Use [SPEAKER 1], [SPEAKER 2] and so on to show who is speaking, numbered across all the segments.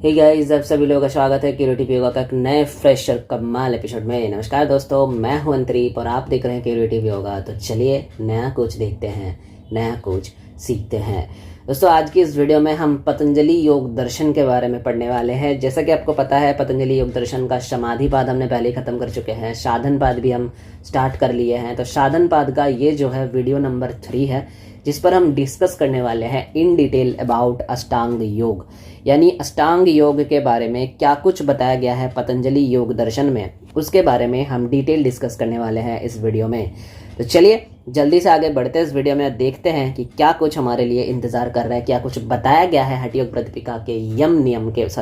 [SPEAKER 1] Hey guys, आप सभी लोगों का स्वागत है क्यूरियोसिटी योगा का एक नए फ्रेश और कमाल एपिसोड में। नमस्कार दोस्तों, मैं हूं अंतरीप और आप देख रहे हैं क्यूरियोसिटी योगा। तो चलिए नया कुछ देखते हैं, नया कुछ सीखते हैं। दोस्तों, आज की इस वीडियो में हम पतंजलि योग दर्शन के बारे में पढ़ने वाले हैं। जैसा कि आपको पता है, पतंजलि योग दर्शन का समाधि पाद हमने पहले ही खत्म कर चुके हैं, साधन पाद भी हम स्टार्ट कर लिए हैं। तो साधन पाद का ये जो है वीडियो नंबर 3 है, जिस पर हम डिस्कस करने वाले हैं इन डिटेल अबाउट अष्टांग योग, यानी अष्टांग योग के बारे में क्या कुछ बताया गया है पतंजलि योग दर्शन में, उसके बारे में हम डिटेल डिस्कस करने वाले हैं इस वीडियो में। तो चलिए जल्दी से आगे बढ़ते हैं इस वीडियो में, देखते हैं कि क्या कुछ हमारे लिए इंतजार कर रहा है, क्या कुछ बताया गया है हठ योग प्रतिपिका के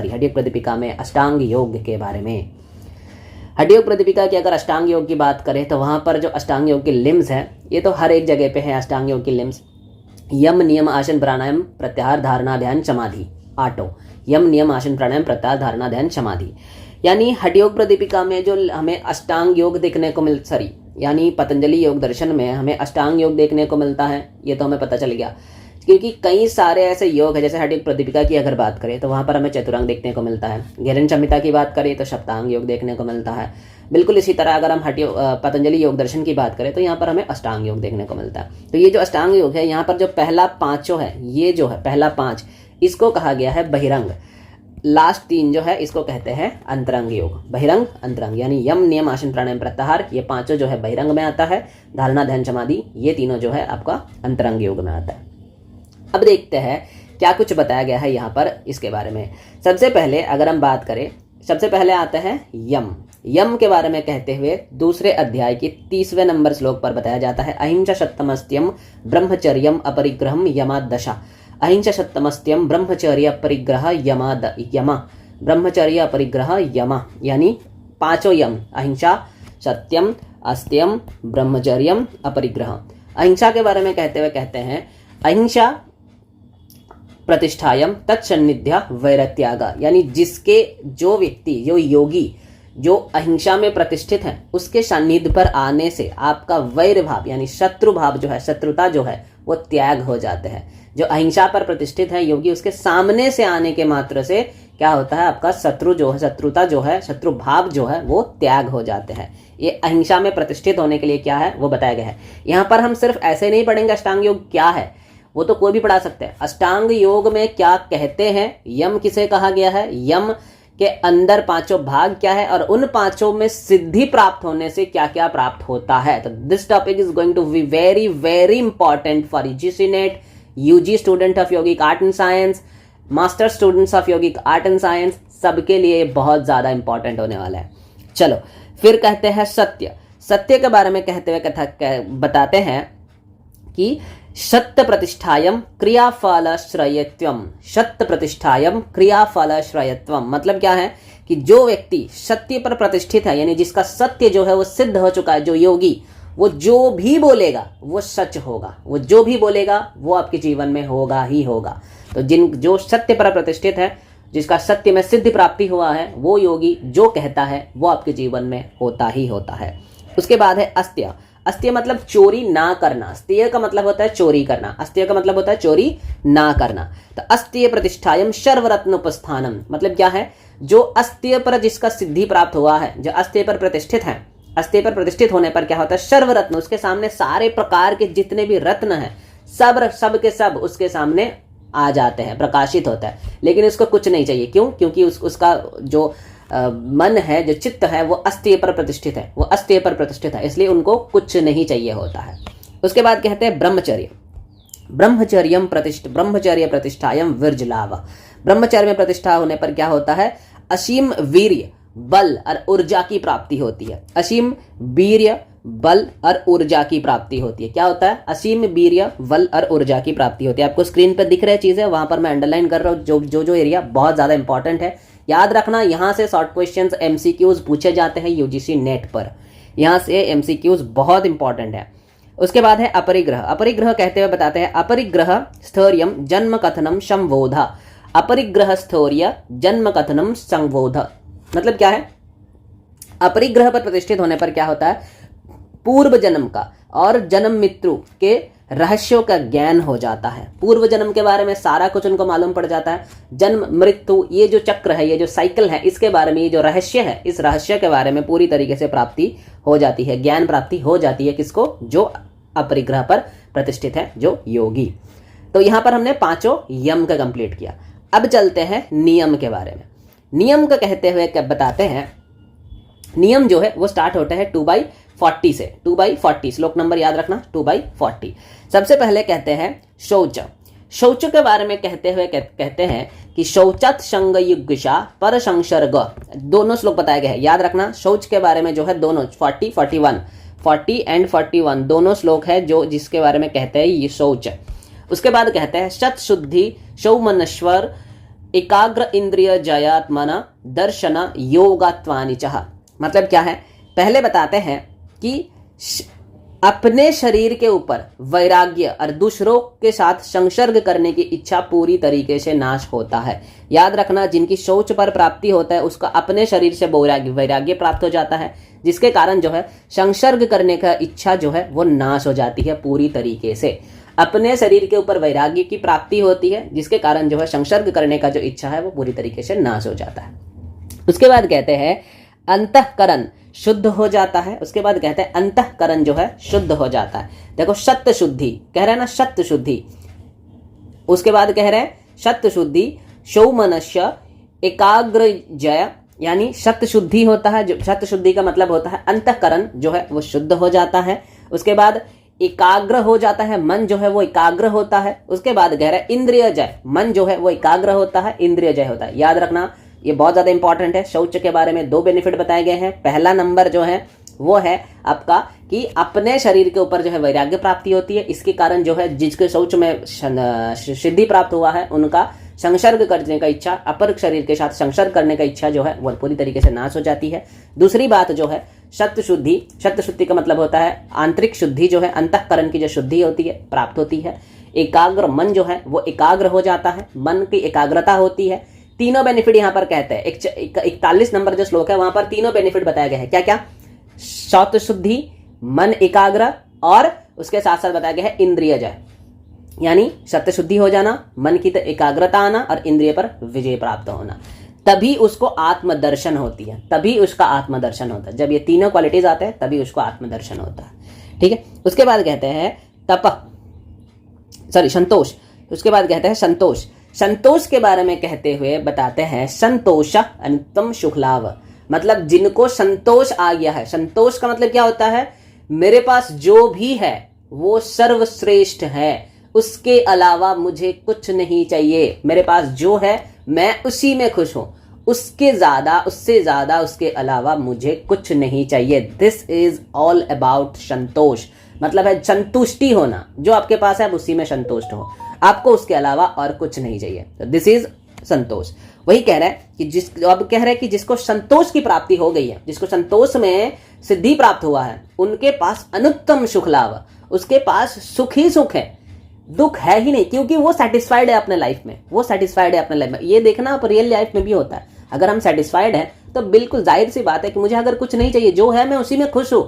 [SPEAKER 1] हठ योग प्रतिपिका में अष्टांग योग के बारे में। हठ योग प्रतिपिका की अगर अष्टांग योग की बात करें तो वहां पर जो अष्टांग योग की लिम्स है, ये तो हर एक जगह पे है। अष्टांग योग की लिम्स यम नियम आसन प्राणायाम प्रत्याहार धारणा ध्यान समाधि, आटो यम नियम आसन प्राणायाम प्रत्याहार धारणा ध्यान समाधि। यानी हठ योग प्रतिपिका में जो हमें अष्टांग योग देखने को यानी पतंजलि योग दर्शन में हमें अष्टांग योग देखने को मिलता है, ये तो हमें पता चल गया। क्योंकि कई सारे ऐसे योग है, जैसे हठ योग प्रतिपिका की अगर बात करें तो वहां पर हमें चतुरंग देखने को मिलता है। घेरन संहिता की बात करें तो सप्तांग योग देखने को मिलता है। बिल्कुल इसी तरह अगर हम पतंजलि योग दर्शन की बात करें तो यहाँ पर हमें अष्टांग योग देखने को मिलता है। तो ये जो अष्टांग योग है, यहाँ पर जो पहला पांचों है, ये जो है पहला 5, इसको कहा गया है बहिरंग। लास्ट 3 जो है इसको कहते हैं अंतरंग योग। बहिरंग अंतरंग यानी यम नियम आसन प्राणायाम प्रत्याहार, ये पांचों जो है बहिरंग में आता है। धारणा ध्यान समाधि, ये तीनों जो है आपका अंतरंग योग में आता है। अब देखते हैं क्या कुछ बताया गया है यहाँ पर इसके बारे में। सबसे पहले अगर हम बात करें, सबसे पहले आता है यम। यम के बारे में कहते हुए दूसरे अध्याय के 30वें नंबर श्लोक पर बताया जाता है, अहिंसा सप्तमस्त्यम ब्रह्मचर्यम अपरिग्रहम यमादशा। अहिंसा सप्तमस्त्यम ब्रह्मचर्य अपरिग्रह यमा, ब्रह्मचर्य अपरिग्रह यमा, यानी 5 यम, अहिंसा, सत्यम, अस्त्यम, ब्रह्मचर्यम, अपरिग्रह। अहिंसा के बारे में कहते हुए कहते हैं, अहिंसा प्रतिष्ठायम तत्सन्निध्या वैरत्यागा, यानी जिसके जो व्यक्ति जो योगी जो अहिंसा में प्रतिष्ठित है, उसके सान्निध्य पर आने से आपका वैर भाव यानी शत्रु भाव जो है, शत्रुता जो है, वो त्याग हो जाते हैं। जो अहिंसा पर प्रतिष्ठित है योगी, उसके सामने से आने के मात्र से क्या होता है, आपका शत्रु जो है, शत्रुता जो है, शत्रु भाव जो है, वो त्याग हो जाते हैं। ये अहिंसा में प्रतिष्ठित होने के लिए क्या है वो बताया गया है। यहाँ पर हम सिर्फ ऐसे नहीं पढ़ेंगे अष्टांग योग क्या है, वो तो कोई भी पढ़ा सकते हैं। अष्टांग योग में क्या कहते हैं, यम किसे कहा गया है, यम के अंदर 5 भाग क्या है, और उन 5 में सिद्धि प्राप्त होने से क्या क्या प्राप्त होता है। तो this topic is going to be very very important for UGC NET, UG student of yogic art and science, master students of yogic art and science, सबके लिए बहुत ज्यादा इंपॉर्टेंट होने वाला है। चलो फिर कहते हैं सत्य। सत्य के बारे में कहते हुए बताते हैं कि सत्य प्रतिष्ठायम क्रियाफल श्रयत्वम। सत्य प्रतिष्ठायम क्रियाफल श्रयत्वम मतलब क्या है कि जो व्यक्ति सत्य पर प्रतिष्ठित है, यानी जिसका सत्य जो है वो सिद्ध हो चुका है, जो योगी, वो जो भी बोलेगा वो सच होगा, वो जो भी बोलेगा वो आपके जीवन में होगा ही होगा। तो जो सत्य पर प्रतिष्ठित है, जिसका सत्य में सिद्धि प्राप्ति हुआ है, वो योगी जो कहता है वो आपके जीवन में होता ही होता है। उसके बाद है अस्त्य। अस्त्य मतलब चोरी ना करना। अस्त्य का मतलब होता है चोरी करना, अस्त्य का मतलब होता है चोरी ना करना। तो अस्त्य प्रतिष्ठायम सर्वरत्न उपस्थानम मतलब क्या है, जो अस्त्य पर जिसका सिद्धि प्राप्त हुआ है, जो अस्त्य पर प्रतिष्ठित है, अस्त्य पर प्रतिष्ठित होने पर क्या होता है, सर्वरत्न, उसके सामने सारे प्रकार के जितने भी रत्न हैं, सब के सब उसके सामने आ जाते हैं, प्रकाशित होता है। लेकिन उसको कुछ नहीं चाहिए, क्यों? क्योंकि उसका जो मन है, जो चित्त है, वो अस्त्य पर प्रतिष्ठित है, वो अस्त्य पर प्रतिष्ठित है, इसलिए उनको कुछ नहीं चाहिए होता है। उसके बाद कहते हैं ब्रह्मचर्य। ब्रह्मचर्य प्रतिष्ठायम विरजलाभ। ब्रह्मचर्य में प्रतिष्ठा होने पर क्या होता है, असीम वीर्य, बल और ऊर्जा की प्राप्ति होती है। असीम वीर्य, बल और ऊर्जा की प्राप्ति होती है। क्या होता है, असीम वीर्य, बल और ऊर्जा की प्राप्ति होती है। आपको स्क्रीन पर दिख रही चीजें, वहां पर मैं अंडरलाइन कर रहा हूँ। जो एरिया बहुत ज्यादा इंपॉर्टेंट है, याद रखना। यहां से शॉर्ट क्वेश्चंस एमसीक्यूज पूछे जाते हैं यूजीसी नेट पर, यहां से एमसीक्यूज बहुत इंपॉर्टेंट है। उसके बाद है अपरिग्रह। अपरिग्रह कहते हुए बताते हैं, अपरिग्रह स्थौर्यम जन्म कथनम संबोधा। अपरिग्रह स्थौर्य जन्म कथनम संबोध मतलब क्या है, अपरिग्रह पर प्रतिष्ठित होने पर क्या होता है, पूर्व जन्म का और जन्म मित्रु के रहस्यों का ज्ञान हो जाता है, पूर्व जन्म के बारे में सारा कुछ उनको मालूम पड़ जाता है। जन्म मृत्यु ये जो चक्र है, ये जो साइकिल है, इसके बारे में, ये जो रहस्य है, इस रहस्य के बारे में पूरी तरीके से प्राप्ति हो जाती है, ज्ञान प्राप्ति हो जाती है। किसको? जो अपरिग्रह पर प्रतिष्ठित है, जो योगी। तो यहां पर हमने पांचों यम का कंप्लीट किया। अब चलते हैं नियम के बारे में। नियम का कहते हुए क्या बताते हैं, नियम जो है वो स्टार्ट होता है 2/40 से। 2/40 श्लोक नंबर याद रखना, 2/40। सबसे पहले कहते हैं शौच। शौच के बारे में कहते हुए कहते हैं कि शौचत संगयुग्षा पर संसर्ग, दोनों श्लोक बताए गए हैं, याद रखना। शौच के बारे में जो है दोनों 40, 41 दोनों श्लोक है जो जिसके बारे में कहते हैं ये शौच। उसके बाद कहते हैं शत शुद्धि शौमनश्वर एकाग्र इंद्रिय जयात्मन दर्शन योगात्वानि चह। मतलब क्या है? पहले बताते हैं कि अपने शरीर के ऊपर वैराग्य और दूसरों के साथ संसर्ग करने की इच्छा पूरी तरीके से नाश होता है। याद रखना, जिनकी शौच पर प्राप्ति होता है उसका अपने शरीर से वैराग्य प्राप्त हो जाता है, जिसके कारण जो है संसर्ग करने का इच्छा जो है वो नाश हो जाती है पूरी तरीके से। अपने शरीर के ऊपर वैराग्य की प्राप्ति होती है, जिसके कारण जो है संसर्ग करने का जो इच्छा है वो पूरी तरीके से नाश हो जाता है। उसके बाद कहते हैं अंतःकरण शुद्ध हो जाता है। उसके बाद कहते हैं अंतःकरण जो है शुद्ध हो जाता है। देखो सत्य शुद्धि कह रहे हैं ना, सत्य शुद्धि। उसके बाद कह रहे हैं सत्य शुद्धि शौमनस्य एकाग्र जय, यानी सत्य शुद्धि होता है। जो सत्य शुद्धि का मतलब होता है अंतःकरण जो है वो शुद्ध हो जाता है। उसके बाद एकाग्र हो जाता है, मन जो है वो एकाग्र होता है। उसके बाद कह रहे हैं इंद्रिय जय, मन जो है वो एकाग्र होता है, इंद्रिय जय होता है। याद रखना, ये बहुत ज्यादा इंपॉर्टेंट है। शौच के बारे में 2 बेनिफिट बताए गए हैं। पहला नंबर जो है वो है आपका कि अपने शरीर के ऊपर जो है वैराग्य प्राप्ति होती है। इसके कारण जो है जिसके शौच में सिद्धि प्राप्त हुआ है उनका संसर्ग करने का इच्छा, अपर शरीर के साथ संसर्ग करने का इच्छा जो है वो पूरी तरीके से नाश हो जाती है। दूसरी बात जो है सत्य शुद्धि, सत्य शुद्धि का मतलब होता है आंतरिक शुद्धि जो है, अंतःकरण की जो शुद्धि होती है प्राप्त होती है। एकाग्र मन जो है वो एकाग्र हो जाता है, मन की एकाग्रता होती है। तीनों बेनिफिट यहाँ पर कहते हैं, 41 नंबर जो श्लोक है वहां पर तीनों बेनिफिट बताए गए हैं। क्या क्या? सत्य शुद्धि, मन एकाग्र, और उसके साथ साथ बताया गया है इंद्रिय जय, यानी सत्य शुद्धि हो जाना, मन की एकाग्रता आना और इंद्रिय पर विजय प्राप्त होना। तभी उसको आत्मदर्शन होती है, तभी उसका आत्मदर्शन होता है। जब ये तीनों क्वालिटीज आते हैं तभी उसको आत्मदर्शन होता है। ठीक है। उसके बाद कहते हैं संतोष। उसके बाद कहते हैं संतोष। संतोष के बारे में कहते हुए बताते हैं संतोष अनुत्तम शुक्लाव, मतलब जिनको संतोष आ गया है। संतोष का मतलब क्या होता है? मेरे पास जो भी है वो सर्वश्रेष्ठ है, उसके अलावा मुझे कुछ नहीं चाहिए। मेरे पास जो है मैं उसी में खुश हूं, उससे ज्यादा उसके अलावा मुझे कुछ नहीं चाहिए। दिस इज ऑल अबाउट संतोष, मतलब है संतुष्टि होना। जो आपके पास है आप उसी में संतुष्ट हो, आपको उसके अलावा और कुछ नहीं चाहिए। तो दिस इज संतोष। वही कह रहा है कि अब कह रहा है कि जिसको संतोष की प्राप्ति हो गई है, जिसको संतोष में सिद्धि प्राप्त हुआ है, उनके पास अनुत्तम सुख लाभ, उसके पास सुख ही सुख है, दुख है ही नहीं, क्योंकि वो सेटिस्फाइड है अपने लाइफ में। वो सेटिस्फाइड है अपने लाइफ में। ये देखना आप रियल लाइफ में भी होता है। अगर हम सेटिस्फाइड हैं तो बिल्कुल जाहिर सी बात है कि मुझे अगर कुछ नहीं चाहिए, जो है मैं उसी में खुश हूं,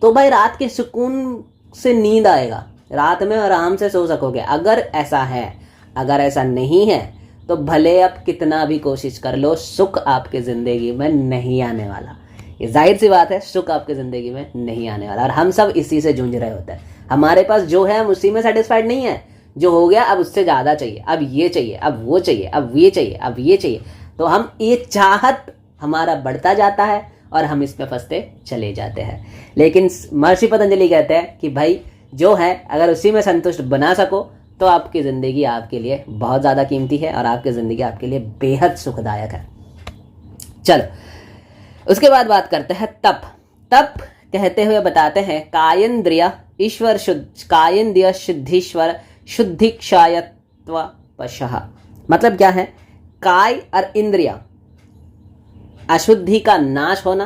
[SPEAKER 1] तो भाई रात के सुकून से नींद आएगा, रात में आराम से सो सकोगे। अगर ऐसा है, अगर ऐसा नहीं है तो भले आप कितना भी कोशिश कर लो, सुख आपके जिंदगी में नहीं आने वाला। ये जाहिर सी बात है, सुख आपके जिंदगी में नहीं आने वाला। और हम सब इसी से जूझ रहे होते हैं। हमारे पास जो है हम उसी में सेटिस्फाइड नहीं है। जो हो गया अब उससे ज्यादा चाहिए, अब ये चाहिए, अब वो चाहिए, अब ये चाहिए, अब ये चाहिए। तो हम ये चाहत हमारा बढ़ता जाता है और हम इसमें फंसते चले जाते हैं। लेकिन महर्षि पतंजलि कहते हैं कि भाई जो है अगर उसी में संतुष्ट बना सको तो आपकी ज़िंदगी आपके लिए बहुत ज़्यादा कीमती है और आपकी ज़िंदगी आपके लिए बेहद सुखदायक है। चलो उसके बाद बात करते हैं तप। तप कहते हुए बताते हैं कायेन्द्रिय ईश्वर शुद्ध, कायेन्द्रिय शुद्धीश्वर शुद्धिक्षायत्व पशः। मतलब क्या है? काय और इंद्रिय अशुद्धि का नाश होना।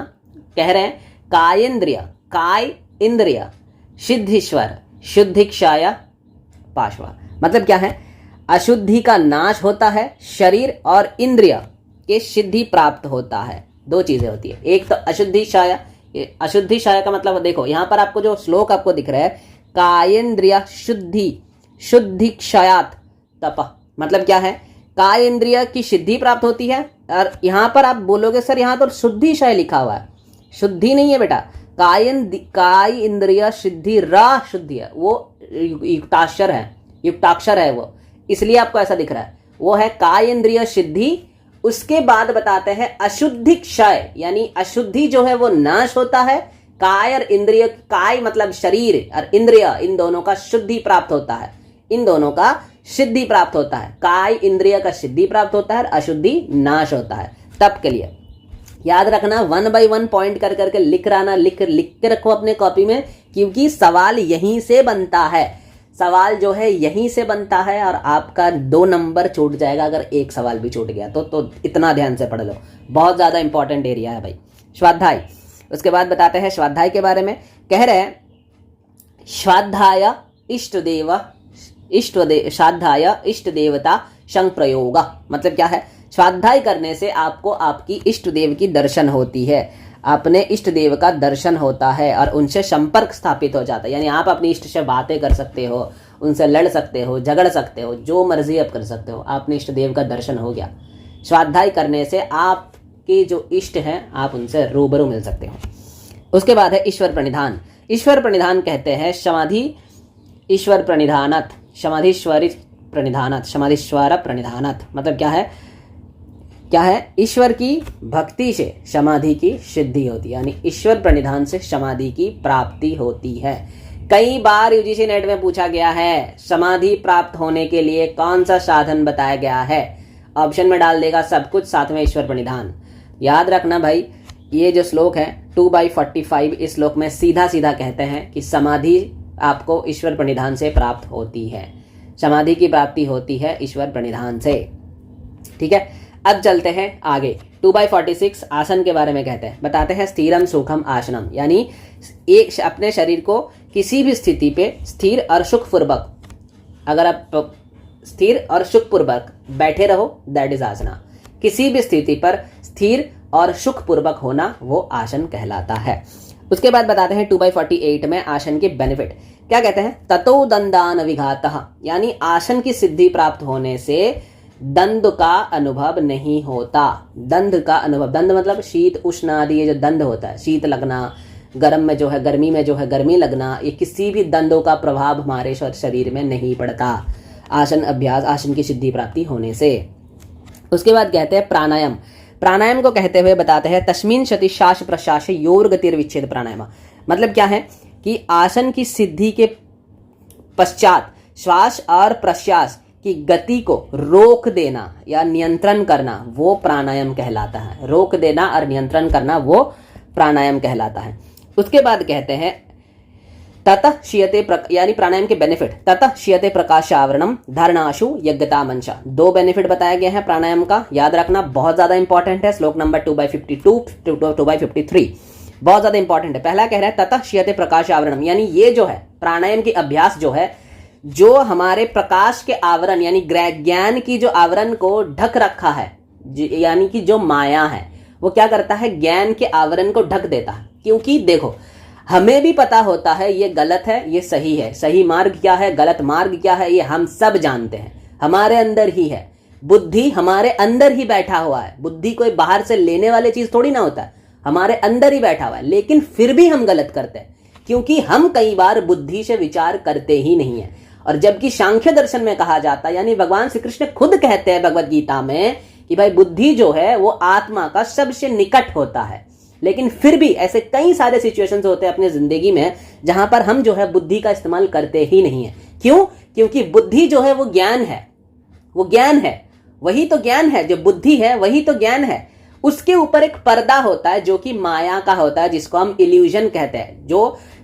[SPEAKER 1] कह रहे हैं कायेन्द्रिय, काय इंद्रिय, सिद्धीश्वर शुद्धिक्षाय पाशवा। मतलब क्या है? अशुद्धि का नाश होता है, शरीर और इंद्रिय के सिद्धि प्राप्त होता है। दो चीजें होती है, एक तो अशुद्धि क्षाय। अशुद्धि क्षाय का मतलब देखो यहाँ पर आपको जो श्लोक आपको दिख रहा है कायेंद्रिय शुद्धि क्षयात तप। मतलब क्या है, काय इंद्रिय की सिद्धि प्राप्त होती है। और यहां पर आप बोलोगे सर यहाँ तो शुद्धि क्षय लिखा हुआ है, शुद्धि नहीं है बेटा, काय इंद्रिय सिद्धि रा शुद्धि है, वो युक्ताक्षर है वो, इसलिए आपको ऐसा दिख रहा है। वो है काय इंद्रिय सिद्धि, उसके बाद बताते हैं अशुद्धि क्षय, यानी अशुद्धि जो है वो नाश होता है। काय और इंद्रिय, काय मतलब शरीर और इंद्रिय, इन दोनों का शुद्धि प्राप्त होता है, इन दोनों का सिद्धि प्राप्त होता है। काय इंद्रिय का सिद्धि प्राप्त होता है और अशुद्धि नाश होता है तप के लिए। याद रखना, 1 by 1 पॉइंट कर करके लिख रहा, लिख के रखो अपने कॉपी में, क्योंकि सवाल यहीं से बनता है, सवाल जो है यहीं से बनता है। और आपका 2 नंबर छूट जाएगा अगर एक सवाल भी छूट गया तो इतना ध्यान से पढ़ लो, बहुत ज्यादा इंपॉर्टेंट एरिया है भाई। स्वाध्याय, उसके बाद बताते हैं स्वाध्याय के बारे में। कह रहे हैं स्वाध्याय इष्ट देवता संप्रयोग। मतलब क्या है, स्वाध्याय करने से आपको आपकी इष्ट देव की दर्शन होती है, अपने इष्ट देव का दर्शन होता है और उनसे संपर्क स्थापित हो जाता है। यानी आप अपनी इष्ट से बातें कर सकते हो, उनसे लड़ सकते हो, झगड़ सकते हो, जो मर्जी आप कर सकते हो, अपने इष्ट देव का दर्शन हो गया। स्वाध्याय करने से आपके जो इष्ट हैं आप उनसे रूबरू मिल सकते हो। उसके बाद है ईश्वर प्रणिधान। ईश्वर प्रणिधान कहते हैं समाधि ईश्वर प्रणिधानत, समाधीश्वर प्रणिधानत। मतलब क्या है, ईश्वर की भक्ति से समाधि की सिद्धि होती है, यानी ईश्वर प्रणिधान से समाधि की प्राप्ति होती है। कई बार यूजीसी नेट में पूछा गया है समाधि प्राप्त होने के लिए कौन सा साधन बताया गया है, ऑप्शन में डाल देगा सब कुछ, साथ में ईश्वर प्रणिधान। याद रखना भाई, ये जो श्लोक है 2/45, इस श्लोक में सीधा सीधा कहते हैं कि समाधि आपको ईश्वर प्रणिधान से प्राप्त होती है, समाधि की प्राप्ति होती है ईश्वर प्रणिधान से। ठीक है, अब चलते हैं आगे। 2/46 आसन के बारे में कहते हैं, बताते हैं स्थिरम सुखम आसनम, यानी एक अपने शरीर को किसी भी स्थिति पे स्थिर और सुखपूर्वक, अगर आप स्थिर और सुखपूर्वक बैठे रहो दैट इज आसना। किसी भी स्थिति पर स्थिर और सुखपूर्वक होना वो आसन कहलाता है। उसके बाद बताते हैं 2/48 में आसन के बेनिफिट क्या कहते हैं, ततो दंदान विघातः, यानी आसन की सिद्धि प्राप्त होने से दंद का अनुभव नहीं होता। दंद का अनुभव, दंद मतलब शीत उष्ण आदि, ये जो दंद होता है, शीत लगना, गर्म में जो है गर्मी में जो है गर्मी लगना, ये किसी भी दंदों का प्रभाव हमारे शरीर में नहीं पड़ता आसन अभ्यास, आसन की सिद्धि प्राप्ति होने से। उसके बाद कहते हैं प्राणायाम। प्राणायाम को कहते हुए बताते हैं तस्मिन् सति श्वास प्रश्वास योर गतिर्विच्छेद प्राणायाम। मतलब क्या है कि आसन की सिद्धि के पश्चात श्वास और प्रश्वास की गति को रोक देना या नियंत्रण करना वो प्राणायाम कहलाता है। रोक देना और नियंत्रण करना वो प्राणायाम कहलाता है। उसके बाद कहते हैं ततः क्षीयते, यानी प्राणायाम के बेनिफिट, ततः क्षीयते प्रकाशावरणम धारणाशु यज्ञता मंशा। 2 बेनिफिट बताया गया है प्राणायाम का, याद रखना बहुत ज्यादा इंपॉर्टेंट है। श्लोक नंबर 2/52 2/53 बहुत ज्यादा इंपॉर्टेंट है। पहला कह रहा है ततः क्षीयते प्रकाशावरणम, यानी ये जो है प्राणायाम की अभ्यास जो है, जो हमारे प्रकाश के आवरण यानी ज्ञान की जो आवरण को ढक रखा है, यानी कि जो माया है, वो क्या करता है, ज्ञान के आवरण को ढक देता है। क्योंकि देखो हमें भी पता होता है ये गलत है ये सही है, सही मार्ग क्या है गलत मार्ग क्या है ये हम सब जानते हैं, हमारे अंदर ही है। बुद्धि हमारे अंदर ही बैठा हुआ है, बुद्धि कोई बाहर से लेने वाली चीज थोड़ी ना होता है, हमारे अंदर ही बैठा हुआ है। लेकिन फिर भी हम गलत करते हैं क्योंकि हम कई बार बुद्धि से विचार करते ही नहीं है। और जबकि सांख्य दर्शन में कहा जाता है, यानी भगवान श्री कृष्ण खुद कहते हैं भगवद गीता में कि भाई बुद्धि जो है वो आत्मा का सबसे निकट होता है। लेकिन फिर भी ऐसे कई सारे सिचुएशंस होते हैं अपनी जिंदगी में जहां पर हम जो है बुद्धि का इस्तेमाल करते ही नहीं है। क्यों? क्योंकि बुद्धि जो है वो ज्ञान है, वो ज्ञान है, वही तो ज्ञान है, जो बुद्धि है वही तो ज्ञान है। उसके ऊपर एक पर्दा होता है जो कि माया का होता है, जिसको हम इल्यूजन कहते हैं,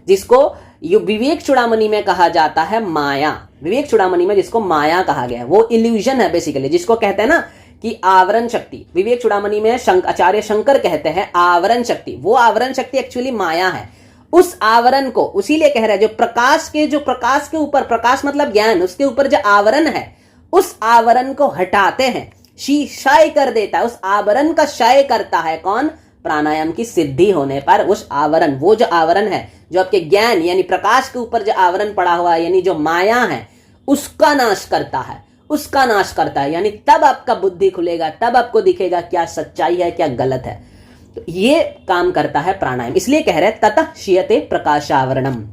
[SPEAKER 1] जिसको विवेक चूड़ामणि में कहा जाता है माया। विवेक चूड़ामणि में जिसको माया कहा गया है वो इल्यूजन है बेसिकली, जिसको कहते हैं ना कि आवरण शक्ति। विवेक चूड़ामणि में आचार्य शंकर कहते हैं आवरण शक्ति, वो आवरण शक्ति एक्चुअली माया है। उस आवरण को उसीलिए कह रहे हैं जो प्रकाश के ऊपर, प्रकाश मतलब ज्ञान, उसके ऊपर जो आवरण है उस आवरण को हटाते हैं, क्षय कर देता है, उस आवरण का क्षय करता है कौन? प्राणायाम की सिद्धि होने पर उस आवरण, वो जो आवरण है जो आपके ज्ञान यानी प्रकाश के ऊपर जो आवरण पड़ा हुआ है यानी जो माया है उसका नाश करता है, उसका नाश करता है। यानी तब आपका बुद्धि खुलेगा, तब आपको दिखेगा क्या सच्चाई है क्या गलत है। तो ये काम करता है प्राणायाम, इसलिए कह रहे ततः क्षीयते प्रकाशावरणम।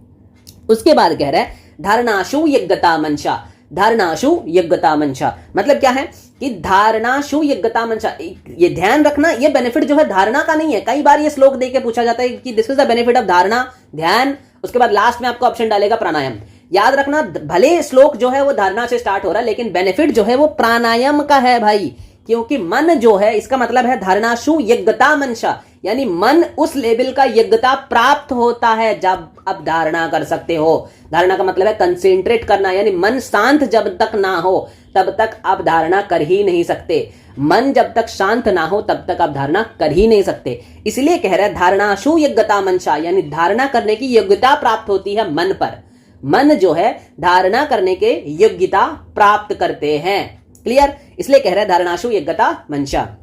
[SPEAKER 1] उसके बाद कह रहे धारणाशु यज्ञता मंशा। धारणाशु यज्ञता मंशा मतलब क्या है कि धारणाशु यज्ञता मंशा, ये ध्यान रखना, ये बेनिफिट जो है धारणा का नहीं है। कई बार ये श्लोक देके पूछा जाता है कि this is the benefit of धारणा, ध्यान, उसके बाद लास्ट में आपको ऑप्शन डालेगा प्राणायाम। याद रखना, भले श्लोक जो है वो धारणा से स्टार्ट हो रहा है लेकिन बेनिफिट जो है वो प्राणायाम का है भाई, क्योंकि मन जो है, इसका मतलब है धारणाशु यज्ञता मंशा, यानी मन उस लेवल का यज्ञता प्राप्त होता है जब आप धारणा कर सकते हो। धारणा का मतलब है कंसेंट्रेट करना, यानी मन शांत जब तक ना हो तब तक आप धारणा कर ही नहीं सकते। मन जब तक शांत ना हो तब तक आप धारणा कर ही नहीं सकते। इसलिए कह रहे हैं धारणाशु यज्ञता मंशा, यानी धारणा करने की योग्यता प्राप्त होती है मन पर। मन जो है धारणा करने के योग्यता प्राप्त करते हैं। क्लियर? इसलिए कह रहे हैं धारणाशु यज्ञता मंशा।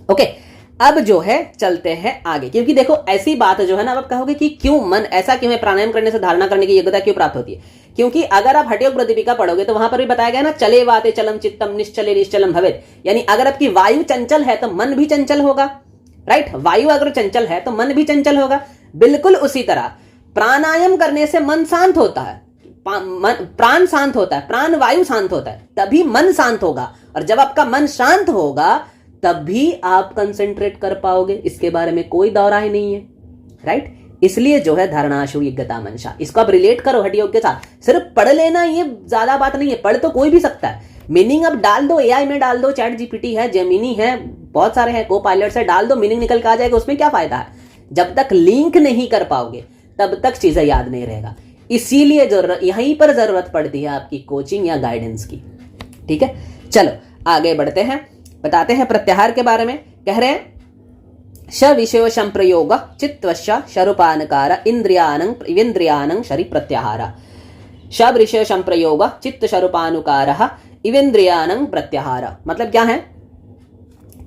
[SPEAKER 1] ओके, अब जो है चलते हैं आगे, क्योंकि देखो ऐसी बात जो है ना, आप कहोगे कि क्यों मन ऐसा क्यों है, प्राणायाम करने से धारणा करने की योग्यता क्यों प्राप्त होती है? क्योंकि अगर आप हठयोग प्रतिपिका पढ़ोगे तो वहां पर भी बताया गया ना, चले वाते चलम चित्तम निश्चले निश्चलम भवेत, यानी अगर आपकी वायु चंचल है तो मन भी चंचल होगा। राइट? वायु अगर चंचल है तो मन भी चंचल होगा। बिल्कुल उसी तरह प्राणायाम करने से मन शांत होता है, प्राण शांत होता है, प्राण वायु शांत होता है, तभी मन शांत होगा। और जब आपका मन शांत होगा तभी आप कंसेंट्रेट कर पाओगे, इसके बारे में कोई दौरा ही नहीं है। राइट? इसलिए जो है धारणाशु यज्ञता मंशा, इसको आप रिलेट करो हठयोग के साथ। सिर्फ पढ़ लेना ये ज्यादा बात नहीं है, पढ़ तो कोई भी सकता है, मीनिंग अब डाल दो, एआई में डाल दो, चैट जीपीटी है, जेमिनी है, बहुत सारे हैं, को पायलट से डाल दो, मीनिंग निकल के आ जाएगा, उसमें क्या फायदा है? जब तक लिंक नहीं कर पाओगे तब तक चीजें याद नहीं रहेगा। इसीलिए जरूरत, यहीं पर जरूरत पड़ती है आपकी कोचिंग या गाइडेंस की। ठीक है, चलो आगे बढ़ते हैं, बताते हैं प्रत्याहार के बारे में। कह रहे हैं श विषयो संप्रयोग चित्तवश शरूपानकार इंद्रियानं शरी प्रत्याहार। श विषय संप्रयोग चित्त शरूपानुकार इवेंद्रियानं प्रत्याहार मतलब क्या है?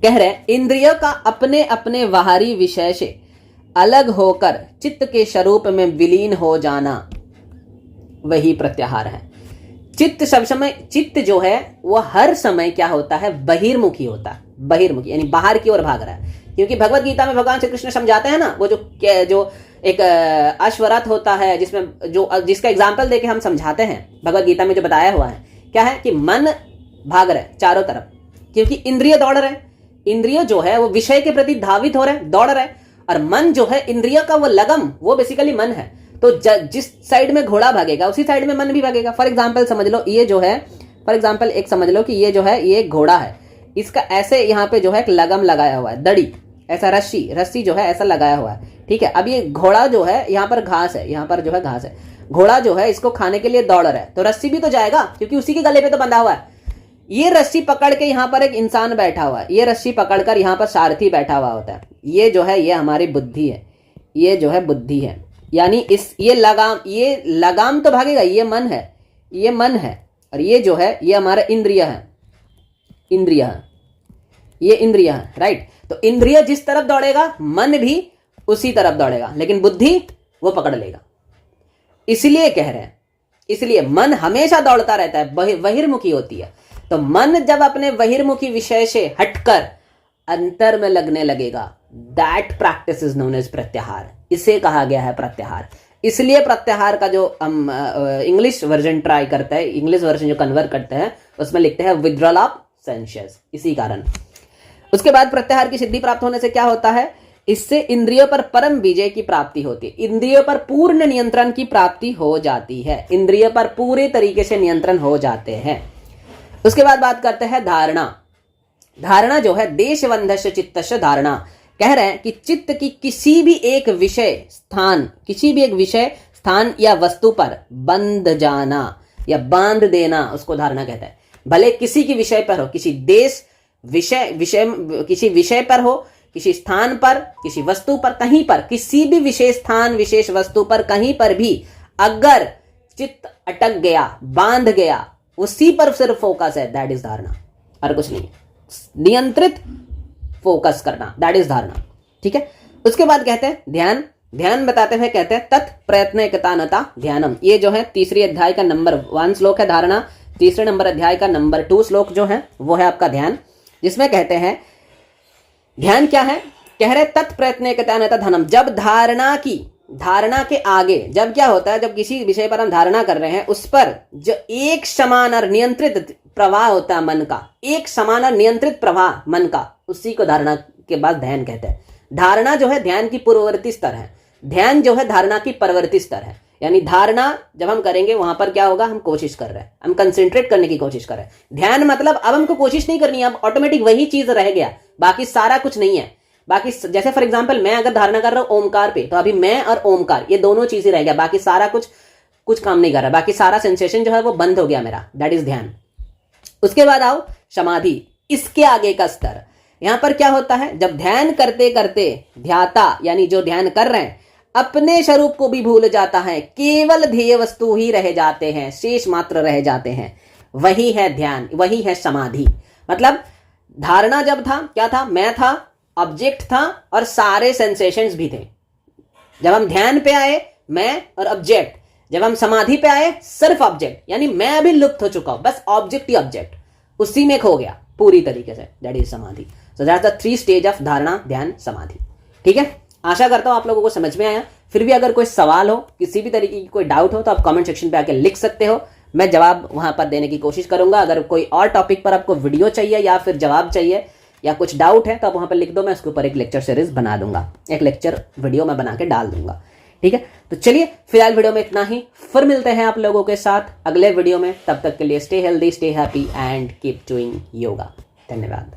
[SPEAKER 1] कह रहे हैं इंद्रिय का अपने अपने बाहरी विषय से अलग होकर चित्त के स्वरूप में विलीन हो जाना, वही प्रत्याहार है। चित्त सब समय, चित्त जो है वो हर समय क्या होता है? बहिर्मुखी होता है। बहिर्मुखी यानी बाहर की ओर भाग रहा है, क्योंकि भगवत गीता में भगवान श्री कृष्ण समझाते हैं ना, वो जो एक अश्वरथ होता है जिसमें जिसका एग्जाम्पल देके हम समझाते हैं, भगवत गीता में जो बताया हुआ है क्या है कि मन भाग रहा है चारों तरफ, क्योंकि इंद्रिय दौड़ रहे हैं। इंद्रिय जो है वो विषय के प्रति धावित हो रहे हैं, दौड़ रहे हैं, और मन जो है इंद्रिय का वो लगम, वो बेसिकली मन है। तो जिस साइड में घोड़ा भागेगा उसी साइड में मन भी भागेगा। फॉर एग्जाम्पल समझ लो, ये जो है, फॉर एग्जाम्पल एक समझ लो कि ये जो है ये एक घोड़ा है, इसका ऐसे यहाँ पे जो है एक लगम लगाया हुआ है, दड़ी, ऐसा रस्सी जो है ऐसा लगाया हुआ है। ठीक है, अब ये घोड़ा जो है यहाँ पर घास है, यहाँ पर जो है घास है, घोड़ा जो है इसको खाने के लिए दौड़ रहा है, तो रस्सी भी तो जाएगा क्योंकि उसी के गले पे तो बंधा हुआ है। ये रस्सी पकड़ के यहाँ पर एक इंसान बैठा हुआ है, ये रस्सी पकड़कर यहाँ पर सारथी बैठा हुआ होता है। ये जो है ये हमारी बुद्धि है, ये जो है बुद्धि है, यानी ये लगाम तो भागेगा, ये मन है, ये मन है, और ये जो है ये हमारा इंद्रिय है, ये इंद्रिय है। राइट? तो इंद्रिय जिस तरफ दौड़ेगा मन भी उसी तरफ दौड़ेगा, लेकिन बुद्धि वो पकड़ लेगा। इसलिए कह रहे हैं, इसलिए मन हमेशा दौड़ता रहता है, बहिर्मुखी होती है। तो मन जब अपने बहिर्मुखी विषय से हटकर अंतर में लगने लगेगा, that practice is known as pratyahara, इसे कहा गया है प्रत्याहार। इसलिए प्रत्याहार का जो हम इंग्लिश वर्जन ट्राई करते हैं, इंग्लिश वर्जन जो कन्वर्ट करते हैं उसमें लिखते हैं विड्रॉल ऑफ सेंसेस, इसी कारण। उसके बाद प्रत्याहार की सिद्धि प्राप्त होने से क्या होता है? इससे इंद्रियों पर परम विजय की प्राप्ति होती है, इंद्रियों पर पूर्ण नियंत्रण की प्राप्ति हो जाती है, इंद्रियों पर पूरे तरीके से नियंत्रण हो जाते हैं। उसके बाद बात करते हैं धारणा। धारणा जो है देशबंधस्य चित्तस्य धारणा। कह रहे हैं कि चित्त की किसी भी एक विषय स्थान या वस्तु पर बंध जाना या बांध देना, उसको धारणा कहता है। भले किसी की विषय पर हो, किसी किसी विषय पर हो, किसी स्थान पर, किसी वस्तु पर, कहीं पर, किसी भी विशेष स्थान विशेष वस्तु पर कहीं पर भी अगर चित्त अटक गया, बांध गया, उसी पर सिर्फ फोकस है, दैट इज धारणा, और कुछ नहीं। नियंत्रित फोकस करना, दैट इज धारणा। ठीक है, उसके बाद कहते हैं ध्यान, ध्यान बताते हुए कहते हैं तत् प्रयत्नकतानता ध्यानम। ये जो है तीसरी अध्याय का नंबर 1 श्लोक है धारणा, तीसरे नंबर अध्याय का नंबर 2 श्लोक जो है वो है आपका ध्यान, जिसमें कहते हैं ध्यान क्या है, कह रहे तत्प्रयत्नकतानता ध्यानम। जब धारणा की, धारणा के आगे जब क्या होता है, जब किसी विषय पर हम धारणा कर रहे हैं उस पर जो एक समान और नियंत्रित प्रवाह होता है मन का, एक समान और नियंत्रित प्रवाह मन का, उसी को धारणा के बाद ध्यान कहते हैं। धारणा जो है ध्यान की पूर्ववर्ती स्तर है, ध्यान जो है धारणा की परवर्ती स्तर है। यानी धारणा जब हम करेंगे वहां पर क्या होगा, हम कोशिश कर रहे हैं, हम कंसंट्रेट करने की कोशिश कर रहे हैं। ध्यान मतलब अब हमको कोशिश नहीं करनी है, अब ऑटोमेटिक वही चीज रह गया, बाकी सारा कुछ नहीं है। बाकी जैसे फॉर एग्जांपल मैं अगर धारणा कर रहा हूं ओमकार पे, तो अभी मैं और ओमकार ये दोनों चीजें रह गया, बाकी सारा कुछ काम नहीं कर रहा, बाकी सारा सेंसेशन जो है वो बंद हो गया मेरा, दैट इज ध्यान। उसके बाद आओ समाधि, इसके आगे का स्तर। यहां पर क्या होता है, जब ध्यान करते करते ध्याता यानी जो ध्यान कर रहे हैं अपने स्वरूप को भी भूल जाता है, केवल ध्येय वस्तु ही रह जाते हैं, शेष मात्र रह जाते हैं, वही है ध्यान, वही है समाधि। मतलब धारणा जब था क्या था, मैं था, ऑब्जेक्ट था और सारे सेंसेशंस भी थे। जब हम ध्यान पे आए मैं और ऑब्जेक्ट, जब हम समाधि पे आए सिर्फ ऑब्जेक्ट, यानी मैं अभी लुप्त हो चुका हूं, बस ऑब्जेक्ट ही ऑब्जेक्ट उसी में खो गया पूरी तरीके से, दैट इज समाधि। So that's the 3 stage of धारणा ध्यान समाधि। ठीक है, आशा करता हूं आप लोगों को समझ में आया। फिर भी अगर कोई सवाल हो, किसी भी तरीके की कोई डाउट हो, तो आप कमेंट सेक्शन पे आके लिख सकते हो, मैं जवाब वहां पर देने की कोशिश करूंगा। अगर कोई और टॉपिक पर आपको वीडियो चाहिए या फिर जवाब चाहिए या कुछ डाउट है तो आप वहां पर लिख दो, मैं उसके ऊपर एक लेक्चर सीरीज बना दूंगा, एक लेक्चर वीडियो मैं बना के डाल दूंगा। ठीक है, तो चलिए फिलहाल वीडियो में इतना ही, फिर मिलते हैं आप लोगों के साथ अगले वीडियो में। तब तक के लिए stay healthy, stay happy and keep doing yoga. धन्यवाद।